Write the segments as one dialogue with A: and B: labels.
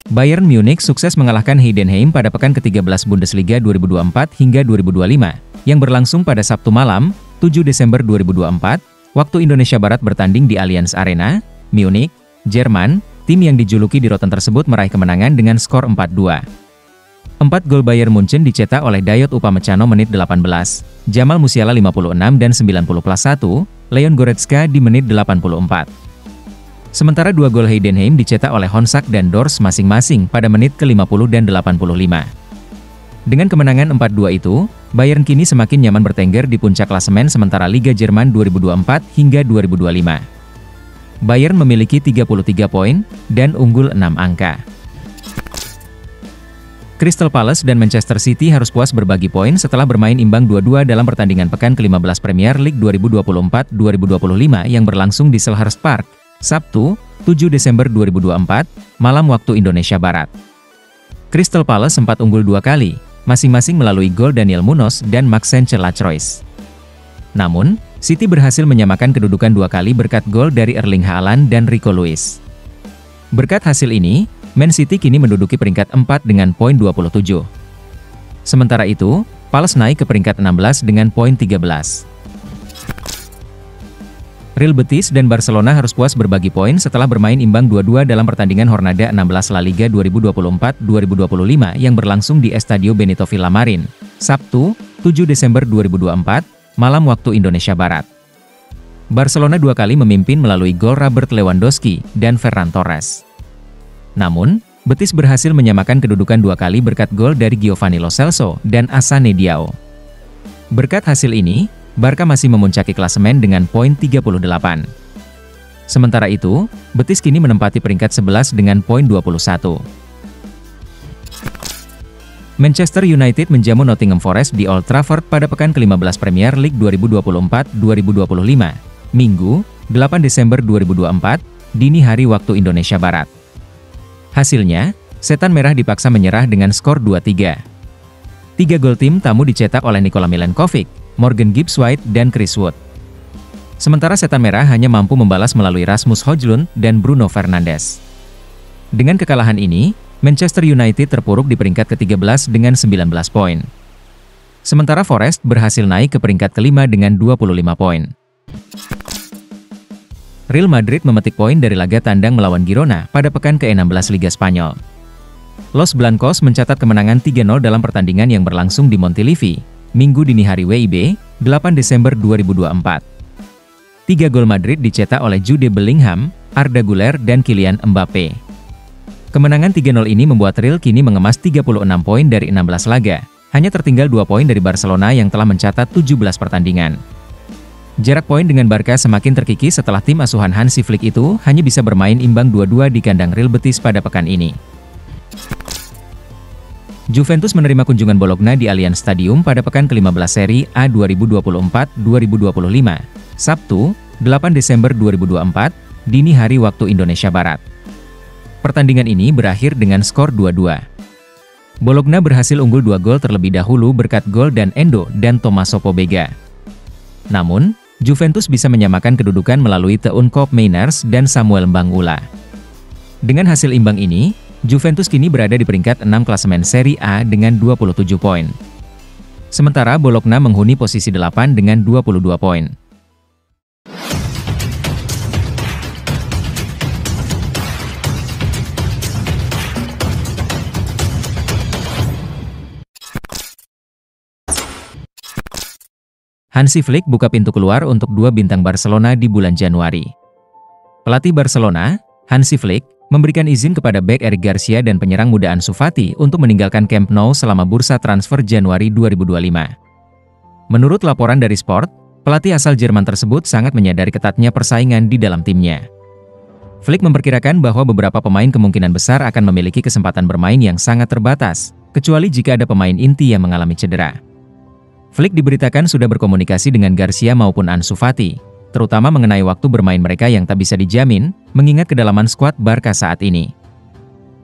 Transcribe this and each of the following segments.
A: Bayern Munich sukses mengalahkan Heidenheim pada pekan ke-13 Bundesliga 2024 hingga 2025, yang berlangsung pada Sabtu malam, 7 Desember 2024, waktu Indonesia Barat bertanding di Allianz Arena, Munich, Jerman. Tim yang dijuluki di Rotten tersebut meraih kemenangan dengan skor 4-2. 4 gol Bayern Munchen dicetak oleh Dayot Upamecano menit 18, Jamal Musiala 56 dan 90+1, Leon Goretzka di menit 84. Sementara 2 gol Heidenheim dicetak oleh Honsak dan Dors masing-masing pada menit ke-50 dan 85. Dengan kemenangan 4-2 itu, Bayern kini semakin nyaman bertengger di puncak klasemen sementara Liga Jerman 2024 hingga 2025. Bayern memiliki 33 poin, dan unggul 6 angka. Crystal Palace dan Manchester City harus puas berbagi poin setelah bermain imbang 2-2 dalam pertandingan pekan ke-15 Premier League 2024-2025 yang berlangsung di Selhurst Park, Sabtu, 7 Desember 2024, malam waktu Indonesia Barat. Crystal Palace sempat unggul 2 kali, masing-masing melalui gol Daniel Munoz dan Maxence Lacroix. Namun, City berhasil menyamakan kedudukan 2 kali berkat gol dari Erling Haaland dan Rico Lewis. Berkat hasil ini, Man City kini menduduki peringkat 4 dengan poin 27. Sementara itu, Palace naik ke peringkat 16 dengan poin 13. Real Betis dan Barcelona harus puas berbagi poin setelah bermain imbang 2-2 dalam pertandingan Hornada 16 La Liga 2024-2025 yang berlangsung di Estadio Benito Villamarin, Sabtu, 7 Desember 2024, malam waktu Indonesia Barat. Barcelona 2 kali memimpin melalui gol Robert Lewandowski dan Ferran Torres. Namun, Betis berhasil menyamakan kedudukan 2 kali berkat gol dari Giovanni Lo Celso dan Assane Diao. Berkat hasil ini, Barca masih memuncaki klasemen dengan poin 38. Sementara itu, Betis kini menempati peringkat 11 dengan poin 21. Manchester United menjamu Nottingham Forest di Old Trafford pada pekan ke-15 Premier League 2024-2025, Minggu, 8 Desember 2024, dini hari waktu Indonesia Barat. Hasilnya, Setan Merah dipaksa menyerah dengan skor 2-3. 3 gol tim tamu dicetak oleh Nikola Milenkovic, Morgan Gibbs-White dan Chris Wood. Sementara Setan Merah hanya mampu membalas melalui Rasmus Højlund dan Bruno Fernandes. Dengan kekalahan ini, Manchester United terpuruk di peringkat ke-13 dengan 19 poin. Sementara Forest berhasil naik ke peringkat ke-5 dengan 25 poin. Real Madrid memetik poin dari laga tandang melawan Girona pada pekan ke-16 Liga Spanyol. Los Blancos mencatat kemenangan 3-0 dalam pertandingan yang berlangsung di Montilivi, Minggu dini hari WIB, 8 Desember 2024. 3 gol Madrid dicetak oleh Jude Bellingham, Arda Güler dan Kylian Mbappe. Kemenangan 3-0 ini membuat Real kini mengemas 36 poin dari 16 laga, hanya tertinggal 2 poin dari Barcelona yang telah mencatat 17 pertandingan. Jarak poin dengan Barca semakin terkikis setelah tim asuhan Hansi Flick itu hanya bisa bermain imbang 2-2 di kandang Real Betis pada pekan ini. Juventus menerima kunjungan Bologna di Allianz Stadium pada pekan ke-15 Serie A 2024-2025, Sabtu, 8 Desember 2024, dini hari waktu Indonesia Barat. Pertandingan ini berakhir dengan skor 2-2. Bologna berhasil unggul 2 gol terlebih dahulu berkat gol dan Endo dan Tommaso Pobega. Namun, Juventus bisa menyamakan kedudukan melalui Teun Koopmeiners dan Samuel Mbangula. Dengan hasil imbang ini, Juventus kini berada di peringkat 6 klasemen Serie A dengan 27 poin. Sementara Bologna menghuni posisi 8 dengan 22 poin. Hansi Flick buka pintu keluar untuk 2 bintang Barcelona di bulan Januari. Pelatih Barcelona, Hansi Flick, memberikan izin kepada bek Eric Garcia dan penyerang muda Ansu Fati untuk meninggalkan Camp Nou selama bursa transfer Januari 2025. Menurut laporan dari Sport, pelatih asal Jerman tersebut sangat menyadari ketatnya persaingan di dalam timnya. Flick memperkirakan bahwa beberapa pemain kemungkinan besar akan memiliki kesempatan bermain yang sangat terbatas, kecuali jika ada pemain inti yang mengalami cedera. Flick diberitakan sudah berkomunikasi dengan Garcia maupun Ansu Fati, terutama mengenai waktu bermain mereka yang tak bisa dijamin, mengingat kedalaman skuad Barca saat ini.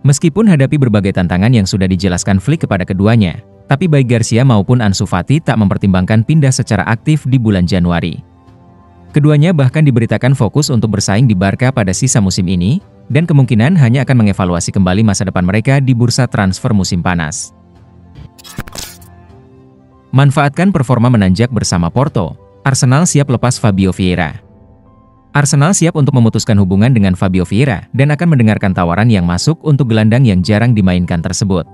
A: Meskipun hadapi berbagai tantangan yang sudah dijelaskan Flick kepada keduanya, tapi baik Garcia maupun Ansu Fati tak mempertimbangkan pindah secara aktif di bulan Januari. Keduanya bahkan diberitakan fokus untuk bersaing di Barca pada sisa musim ini, dan kemungkinan hanya akan mengevaluasi kembali masa depan mereka di bursa transfer musim panas. Manfaatkan performa menanjak bersama Porto, Arsenal siap lepas Fabio Vieira. Arsenal siap untuk memutuskan hubungan dengan Fabio Vieira dan akan mendengarkan tawaran yang masuk untuk gelandang yang jarang dimainkan tersebut.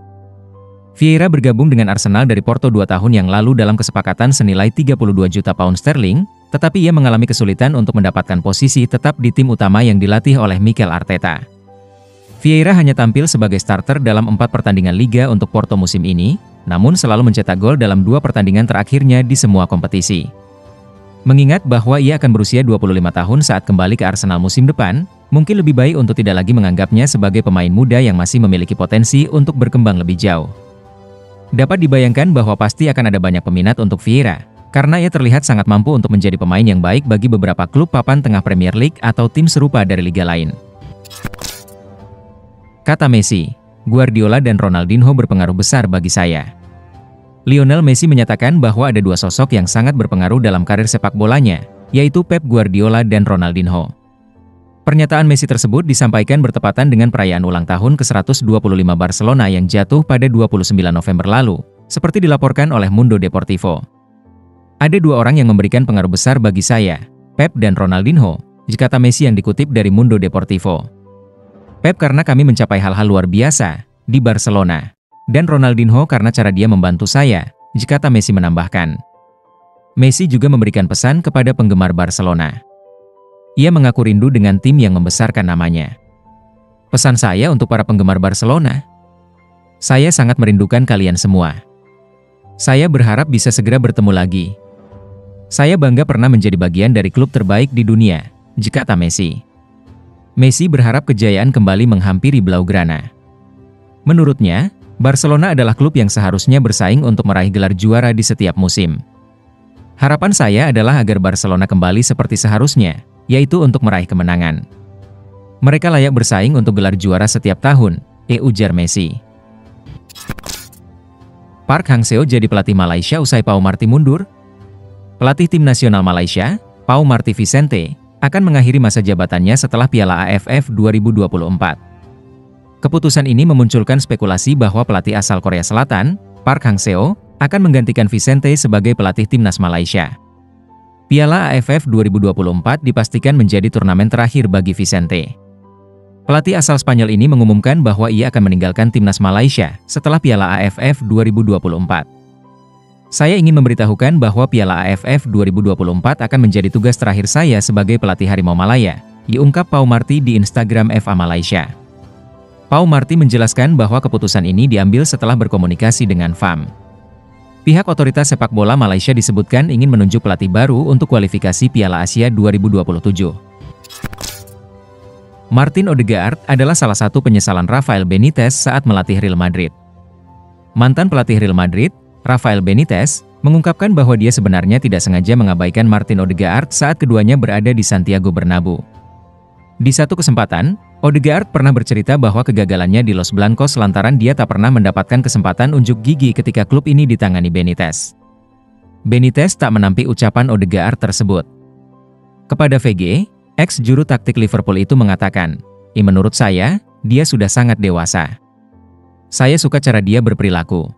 A: Vieira bergabung dengan Arsenal dari Porto 2 tahun yang lalu dalam kesepakatan senilai 32 juta pound sterling, tetapi ia mengalami kesulitan untuk mendapatkan posisi tetap di tim utama yang dilatih oleh Mikel Arteta. Vieira hanya tampil sebagai starter dalam 4 pertandingan Liga untuk Porto musim ini, namun selalu mencetak gol dalam 2 pertandingan terakhirnya di semua kompetisi. Mengingat bahwa ia akan berusia 25 tahun saat kembali ke Arsenal musim depan, mungkin lebih baik untuk tidak lagi menganggapnya sebagai pemain muda yang masih memiliki potensi untuk berkembang lebih jauh. Dapat dibayangkan bahwa pasti akan ada banyak peminat untuk Vieira, karena ia terlihat sangat mampu untuk menjadi pemain yang baik bagi beberapa klub papan tengah Premier League atau tim serupa dari liga lain. Kata Messi, Guardiola dan Ronaldinho berpengaruh besar bagi saya. Lionel Messi menyatakan bahwa ada 2 sosok yang sangat berpengaruh dalam karir sepak bolanya, yaitu Pep Guardiola dan Ronaldinho. Pernyataan Messi tersebut disampaikan bertepatan dengan perayaan ulang tahun ke-125 Barcelona yang jatuh pada 29 November lalu, seperti dilaporkan oleh Mundo Deportivo. Ada 2 orang yang memberikan pengaruh besar bagi saya, Pep dan Ronaldinho, kata Messi yang dikutip dari Mundo Deportivo. Pep karena kami mencapai hal-hal luar biasa di Barcelona. Dan Ronaldinho karena cara dia membantu saya, kata Messi menambahkan. Messi juga memberikan pesan kepada penggemar Barcelona. Ia mengaku rindu dengan tim yang membesarkan namanya. Pesan saya untuk para penggemar Barcelona. Saya sangat merindukan kalian semua. Saya berharap bisa segera bertemu lagi. Saya bangga pernah menjadi bagian dari klub terbaik di dunia, kata Messi. Messi berharap kejayaan kembali menghampiri Blaugrana. Menurutnya, Barcelona adalah klub yang seharusnya bersaing untuk meraih gelar juara di setiap musim. Harapan saya adalah agar Barcelona kembali seperti seharusnya, yaitu untuk meraih kemenangan. Mereka layak bersaing untuk gelar juara setiap tahun, ujar Messi. Park Hang-seo jadi pelatih Malaysia usai Pau Marti mundur. Pelatih tim nasional Malaysia, Pau Marti Vicente, akan mengakhiri masa jabatannya setelah Piala AFF 2024. Keputusan ini memunculkan spekulasi bahwa pelatih asal Korea Selatan, Park Hang-seo, akan menggantikan Vicente sebagai pelatih timnas Malaysia. Piala AFF 2024 dipastikan menjadi turnamen terakhir bagi Vicente. Pelatih asal Spanyol ini mengumumkan bahwa ia akan meninggalkan timnas Malaysia setelah Piala AFF 2024. Saya ingin memberitahukan bahwa Piala AFF 2024 akan menjadi tugas terakhir saya sebagai pelatih Harimau Malaya, diungkap Pau Marti di Instagram FA Malaysia. Pau Marti menjelaskan bahwa keputusan ini diambil setelah berkomunikasi dengan FAM. Pihak otoritas sepak bola Malaysia disebutkan ingin menunjuk pelatih baru untuk kualifikasi Piala Asia 2027. Martin Odegaard adalah salah satu penyesalan Rafael Benitez saat melatih Real Madrid. Mantan pelatih Real Madrid, Rafael Benitez, mengungkapkan bahwa dia sebenarnya tidak sengaja mengabaikan Martin Odegaard saat keduanya berada di Santiago Bernabeu. Di satu kesempatan, Odegaard pernah bercerita bahwa kegagalannya di Los Blancos lantaran dia tak pernah mendapatkan kesempatan unjuk gigi ketika klub ini ditangani Benitez. Benitez tak menampik ucapan Odegaard tersebut. Kepada VG, ex-juru taktik Liverpool itu mengatakan, menurut saya, dia sudah sangat dewasa. Saya suka cara dia berperilaku.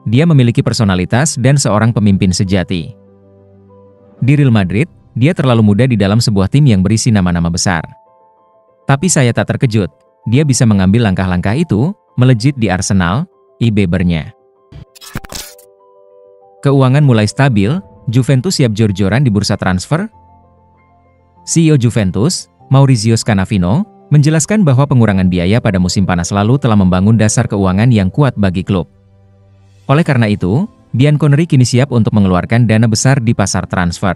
A: Dia memiliki personalitas dan seorang pemimpin sejati. Di Real Madrid, dia terlalu muda di dalam sebuah tim yang berisi nama-nama besar. Tapi saya tak terkejut, dia bisa mengambil langkah-langkah itu, melejit di Arsenal, bebernya. Keuangan mulai stabil, Juventus siap jor-joran di bursa transfer? CEO Juventus, Maurizio Scanavino, menjelaskan bahwa pengurangan biaya pada musim panas lalu telah membangun dasar keuangan yang kuat bagi klub. Oleh karena itu, Bianconeri kini siap untuk mengeluarkan dana besar di pasar transfer.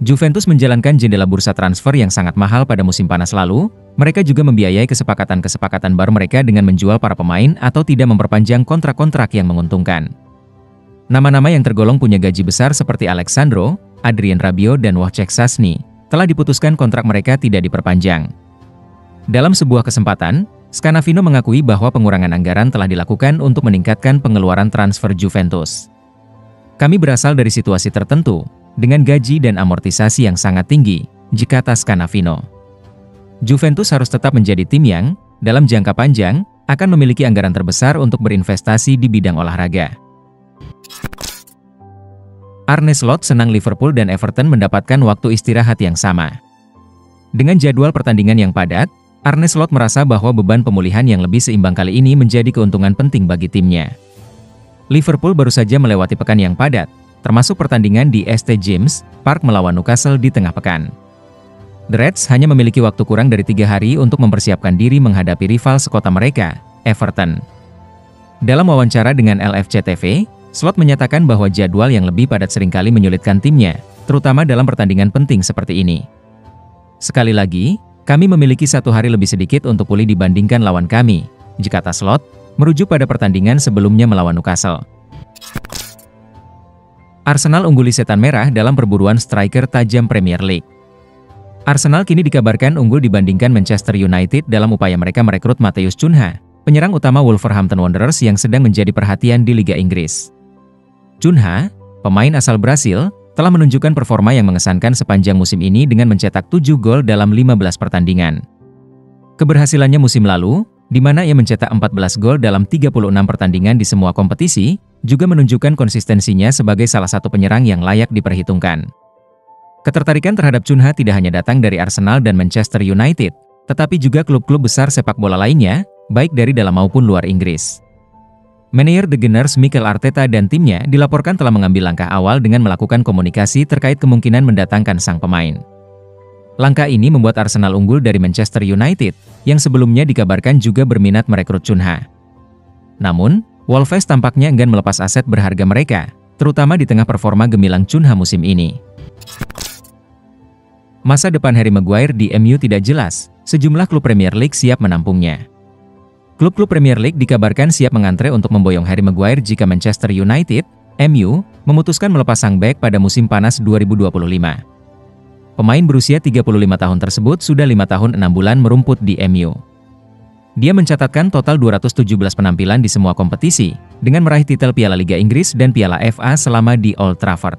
A: Juventus menjalankan jendela bursa transfer yang sangat mahal pada musim panas lalu, mereka juga membiayai kesepakatan-kesepakatan baru mereka dengan menjual para pemain atau tidak memperpanjang kontrak-kontrak yang menguntungkan. Nama-nama yang tergolong punya gaji besar seperti Alexandro, Adrien Rabiot dan Wojciech Szczęsny, telah diputuskan kontrak mereka tidak diperpanjang. Dalam sebuah kesempatan, Scanavino mengakui bahwa pengurangan anggaran telah dilakukan untuk meningkatkan pengeluaran transfer Juventus. Kami berasal dari situasi tertentu, dengan gaji dan amortisasi yang sangat tinggi, kata Scanavino. Juventus harus tetap menjadi tim yang, dalam jangka panjang, akan memiliki anggaran terbesar untuk berinvestasi di bidang olahraga. Arne Slot senang Liverpool dan Everton mendapatkan waktu istirahat yang sama. Dengan jadwal pertandingan yang padat, Arne Slot merasa bahwa beban pemulihan yang lebih seimbang kali ini menjadi keuntungan penting bagi timnya. Liverpool baru saja melewati pekan yang padat, termasuk pertandingan di St. James' Park melawan Newcastle di tengah pekan. The Reds hanya memiliki waktu kurang dari 3 hari untuk mempersiapkan diri menghadapi rival sekota mereka, Everton. Dalam wawancara dengan LFC TV, Slot menyatakan bahwa jadwal yang lebih padat seringkali menyulitkan timnya, terutama dalam pertandingan penting seperti ini. Sekali lagi, kami memiliki 1 hari lebih sedikit untuk pulih dibandingkan lawan kami, kata Slot, merujuk pada pertandingan sebelumnya melawan Newcastle. Arsenal ungguli setan merah dalam perburuan striker tajam Premier League. Arsenal kini dikabarkan unggul dibandingkan Manchester United dalam upaya mereka merekrut Matheus Cunha, penyerang utama Wolverhampton Wanderers yang sedang menjadi perhatian di Liga Inggris. Cunha, pemain asal Brasil, telah menunjukkan performa yang mengesankan sepanjang musim ini dengan mencetak 7 gol dalam 15 pertandingan. Keberhasilannya musim lalu, di mana ia mencetak 14 gol dalam 36 pertandingan di semua kompetisi, juga menunjukkan konsistensinya sebagai salah satu penyerang yang layak diperhitungkan. Ketertarikan terhadap Cunha tidak hanya datang dari Arsenal dan Manchester United, tetapi juga klub-klub besar sepak bola lainnya, baik dari dalam maupun luar Inggris. Manajer The Gunners Mikel Arteta dan timnya dilaporkan telah mengambil langkah awal dengan melakukan komunikasi terkait kemungkinan mendatangkan sang pemain. Langkah ini membuat Arsenal unggul dari Manchester United, yang sebelumnya dikabarkan juga berminat merekrut Cunha. Namun, Wolves tampaknya enggan melepas aset berharga mereka, terutama di tengah performa gemilang Cunha musim ini. Masa depan Harry Maguire di MU tidak jelas, sejumlah klub Premier League siap menampungnya. Klub-klub Premier League dikabarkan siap mengantre untuk memboyong Harry Maguire jika Manchester United, MU, memutuskan melepas sang bek pada musim panas 2025. Pemain berusia 35 tahun tersebut sudah 5 tahun 6 bulan merumput di MU. Dia mencatatkan total 217 penampilan di semua kompetisi, dengan meraih titel Piala Liga Inggris dan Piala FA selama di Old Trafford.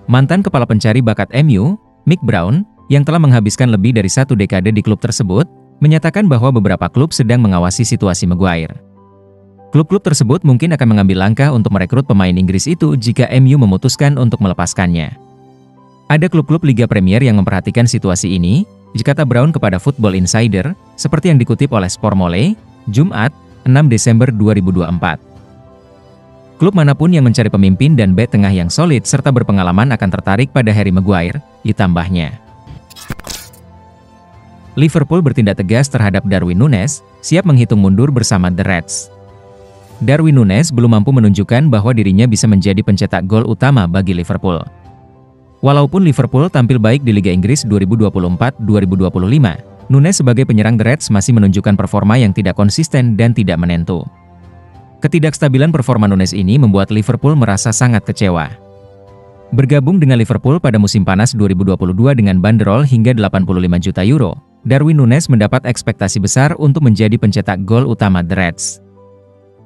A: Mantan kepala pencari bakat MU, Mick Brown, yang telah menghabiskan lebih dari 1 dekade di klub tersebut, menyatakan bahwa beberapa klub sedang mengawasi situasi Maguire. Klub-klub tersebut mungkin akan mengambil langkah untuk merekrut pemain Inggris itu jika MU memutuskan untuk melepaskannya. Ada klub-klub Liga Premier yang memperhatikan situasi ini, kata Brown kepada Football Insider, seperti yang dikutip oleh Sportmole, Jumat, 6 Desember 2024. Klub manapun yang mencari pemimpin dan bek tengah yang solid serta berpengalaman akan tertarik pada Harry Maguire, ditambahnya. Liverpool bertindak tegas terhadap Darwin Núñez, siap menghitung mundur bersama The Reds. Darwin Núñez belum mampu menunjukkan bahwa dirinya bisa menjadi pencetak gol utama bagi Liverpool. Walaupun Liverpool tampil baik di Liga Inggris 2024-2025, Núñez sebagai penyerang The Reds masih menunjukkan performa yang tidak konsisten dan tidak menentu. Ketidakstabilan performa Núñez ini membuat Liverpool merasa sangat kecewa. Bergabung dengan Liverpool pada musim panas 2022 dengan banderol hingga 85 juta euro, Darwin Núñez mendapat ekspektasi besar untuk menjadi pencetak gol utama The Reds.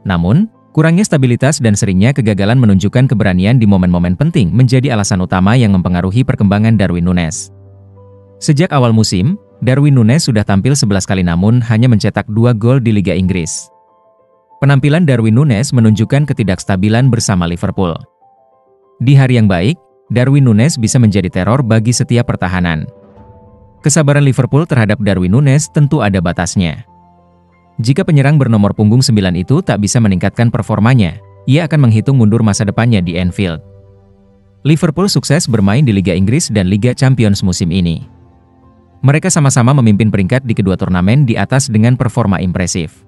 A: Namun, kurangnya stabilitas dan seringnya kegagalan menunjukkan keberanian di momen-momen penting menjadi alasan utama yang mempengaruhi perkembangan Darwin Núñez. Sejak awal musim, Darwin Núñez sudah tampil 11 kali namun hanya mencetak 2 gol di Liga Inggris. Penampilan Darwin Núñez menunjukkan ketidakstabilan bersama Liverpool. Di hari yang baik, Darwin Núñez bisa menjadi teror bagi setiap pertahanan. Kesabaran Liverpool terhadap Darwin Núñez tentu ada batasnya. Jika penyerang bernomor punggung 9 itu tak bisa meningkatkan performanya, ia akan menghitung mundur masa depannya di Anfield. Liverpool sukses bermain di Liga Inggris dan Liga Champions musim ini. Mereka sama-sama memimpin peringkat di kedua turnamen di atas dengan performa impresif.